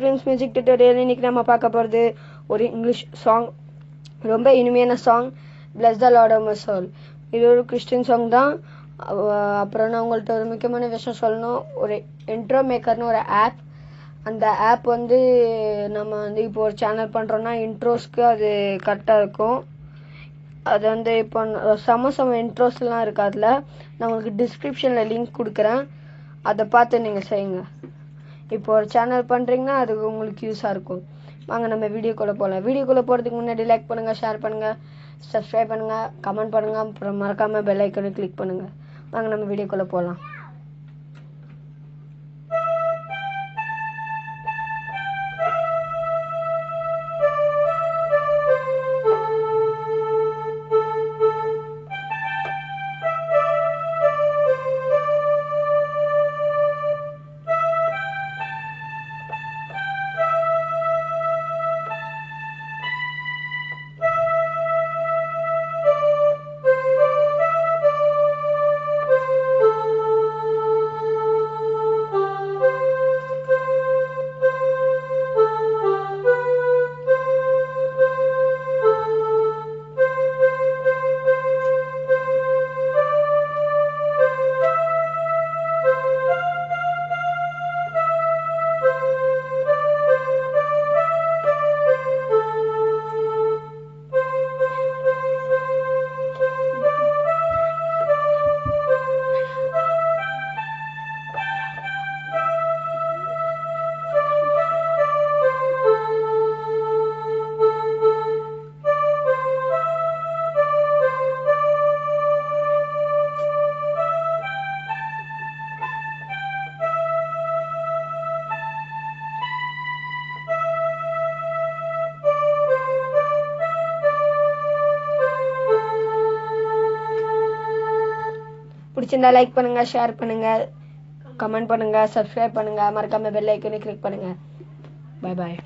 Friends, music tutorial. இன்னைக்கு நம்ம பார்க்க போகிறது ஒரு இங்கிலீஷ் சாங். ரொம்ப இனிமையான song, bless the Lord of my soul. இது ஒரு கிறிஸ்டின் சாங் தான். அப்புறம் நான் உங்கள்கிட்ட ஒரு முக்கியமான விஷயம் சொல்லணும். ஒரு இன்ட்ரோ மேக்கர்னு ஒரு ஆப். அந்த ஆப் வந்து நம்ம வந்து இப்போ ஒரு சேனல் பண்ணுறோன்னா இன்ட்ரோஸ்க்கு அது கரெக்டாக இருக்கும். அது வந்து இப்போ செம இன்ட்ரோஸ்லாம் இருக்குது. அதில் நான் உங்களுக்கு டிஸ்கிரிப்ஷனில் லிங்க் கொடுக்குறேன். அதை பார்த்து நீங்கள் செய்யுங்க. இப்போ ஒரு சேனல் பண்ணுறீங்கன்னா அது உங்களுக்கு யூஸாக இருக்கும். வாங்க நம்ம வீடியோக்குள்ளே போகலாம். வீடியோக்குள்ளே போகிறதுக்கு முன்னாடி லைக் பண்ணுங்கள், ஷேர் பண்ணுங்கள், சப்ஸ்கிரைப் பண்ணுங்கள், கமெண்ட் பண்ணுங்கள், அப்புறம் மறக்காமல் பெல் ஐக்கனை கிளிக் பண்ணுங்கள். வாங்க நம்ம வீடியோக்குள்ளே போகலாம். பிடிச்சிருந்தா லைக் பண்ணுங்க, ஷேர் பண்ணுங்க, கமெண்ட் பண்ணுங்க, சப்ஸ்கிரைப் பண்ணுங்க, மறக்காம பெல் ஐக்கனை கிளிக் பண்ணுங்க. Bye bye.